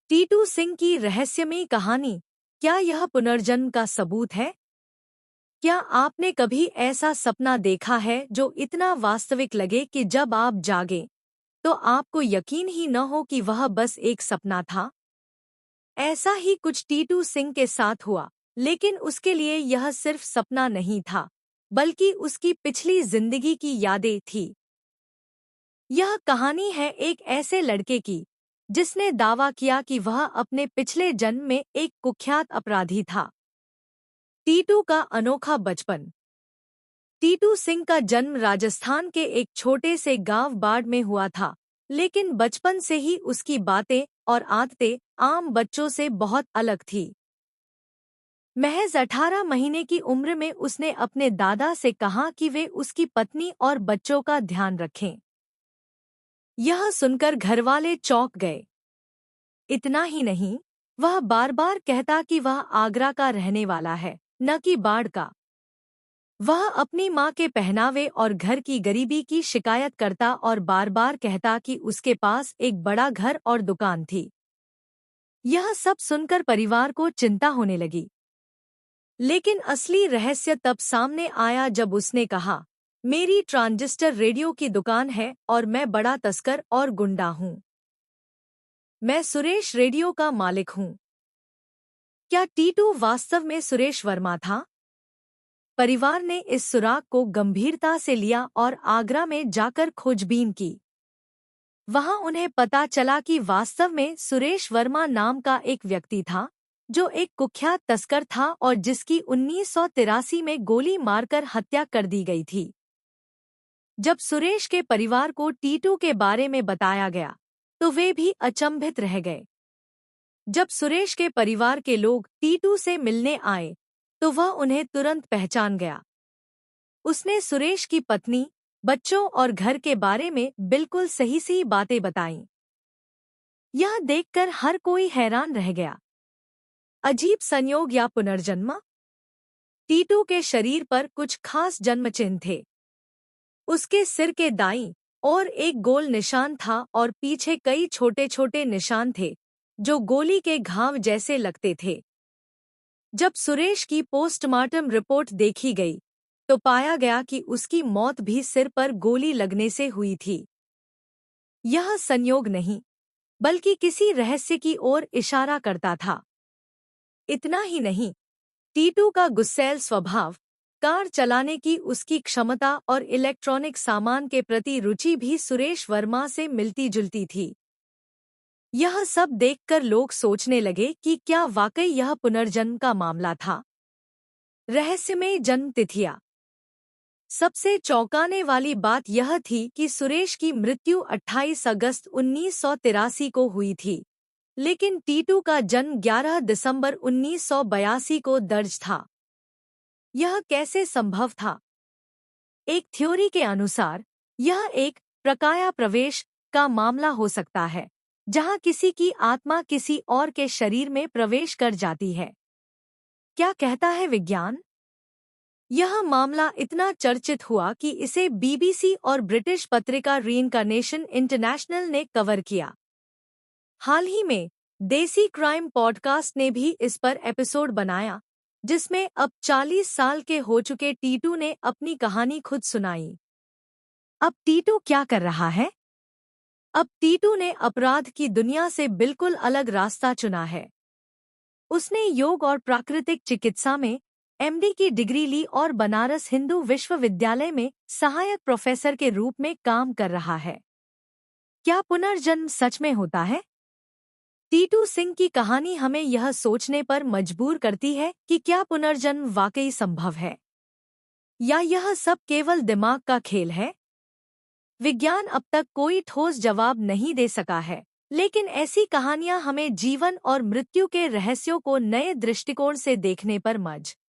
टीटू सिंह की रहस्यमयी कहानी, क्या यह पुनर्जन्म का सबूत है? क्या आपने कभी ऐसा सपना देखा है जो इतना वास्तविक लगे कि जब आप जागें, तो आपको यकीन ही न हो कि वह बस एक सपना था? ऐसा ही कुछ टीटू सिंह के साथ हुआ, लेकिन उसके लिए यह सिर्फ सपना नहीं था, बल्कि उसकी पिछली जिंदगी की यादें थी। यह कहानी है एक ऐसे लड़के की जिसने दावा किया कि वह अपने पिछले जन्म में एक कुख्यात अपराधी था। टीटू का अनोखा बचपन। टीटू सिंह का जन्म राजस्थान के एक छोटे से गांव बाड़ में हुआ था, लेकिन बचपन से ही उसकी बातें और आदतें आम बच्चों से बहुत अलग थी। महज 18 महीने की उम्र में उसने अपने दादा से कहा कि वे उसकी पत्नी और बच्चों का ध्यान रखें। यह सुनकर घरवाले चौंक गए। इतना ही नहीं, वह बार बार कहता कि वह आगरा का रहने वाला है, न कि बाढ़ का। वह अपनी माँ के पहनावे और घर की गरीबी की शिकायत करता और बार बार कहता कि उसके पास एक बड़ा घर और दुकान थी। यह सब सुनकर परिवार को चिंता होने लगी। लेकिन असली रहस्य तब सामने आया जब उसने कहा, मेरी ट्रांजिस्टर रेडियो की दुकान है और मैं बड़ा तस्कर और गुंडा हूँ। मैं सुरेश रेडियो का मालिक हूँ। क्या टीटू वास्तव में सुरेश वर्मा था? परिवार ने इस सुराग को गंभीरता से लिया और आगरा में जाकर खोजबीन की। वहां उन्हें पता चला कि वास्तव में सुरेश वर्मा नाम का एक व्यक्ति था, जो एक कुख्यात तस्कर था और जिसकी 1983 में गोली मारकर हत्या कर दी गई थी। जब सुरेश के परिवार को टीटू के बारे में बताया गया, तो वे भी अचंभित रह गए। जब सुरेश के परिवार के लोग टीटू से मिलने आए, तो वह उन्हें तुरंत पहचान गया। उसने सुरेश की पत्नी, बच्चों और घर के बारे में बिल्कुल सही सी बातें बताईं। यह देखकर हर कोई हैरान रह गया। अजीब संयोग या पुनर्जन्म? टीटू के शरीर पर कुछ खास जन्म चिन्ह थे। उसके सिर के दाईं ओर एक गोल निशान था और पीछे कई छोटे छोटे निशान थे, जो गोली के घाव जैसे लगते थे। जब सुरेश की पोस्टमार्टम रिपोर्ट देखी गई, तो पाया गया कि उसकी मौत भी सिर पर गोली लगने से हुई थी। यह संयोग नहीं, बल्कि किसी रहस्य की ओर इशारा करता था। इतना ही नहीं, टीटू का गुस्सैल स्वभाव, कार चलाने की उसकी क्षमता और इलेक्ट्रॉनिक सामान के प्रति रुचि भी सुरेश वर्मा से मिलती-जुलती थी। यह सब देखकर लोग सोचने लगे कि क्या वाकई यह पुनर्जन्म का मामला था। रहस्यमय जन्म तिथियां। सबसे चौंकाने वाली बात यह थी कि सुरेश की मृत्यु 28 अगस्त 1983 को हुई थी, लेकिन टीटू का जन्म 11 दिसंबर 1982 को दर्ज था। यह कैसे संभव था? एक थ्योरी के अनुसार, यह एक प्रकाया प्रवेश का मामला हो सकता है, जहां किसी की आत्मा किसी और के शरीर में प्रवेश कर जाती है। क्या कहता है विज्ञान? यह मामला इतना चर्चित हुआ कि इसे बीबीसी और ब्रिटिश पत्रिका रीइंकार्नेशन इंटरनेशनल ने कवर किया। हाल ही में देसी क्राइम पॉडकास्ट ने भी इस पर एपिसोड बनाया, जिसमें अब 40 साल के हो चुके टीटू ने अपनी कहानी खुद सुनाई। अब टीटू क्या कर रहा है? अब टीटू ने अपराध की दुनिया से बिल्कुल अलग रास्ता चुना है। उसने योग और प्राकृतिक चिकित्सा में एमडी की डिग्री ली और बनारस हिंदू विश्वविद्यालय में सहायक प्रोफेसर के रूप में काम कर रहा है। क्या पुनर्जन्म सच में होता है? टीटू सिंह की कहानी हमें यह सोचने पर मजबूर करती है कि क्या पुनर्जन्म वाकई संभव है, या यह सब केवल दिमाग का खेल है। विज्ञान अब तक कोई ठोस जवाब नहीं दे सका है, लेकिन ऐसी कहानियां हमें जीवन और मृत्यु के रहस्यों को नए दृष्टिकोण से देखने पर मजबूर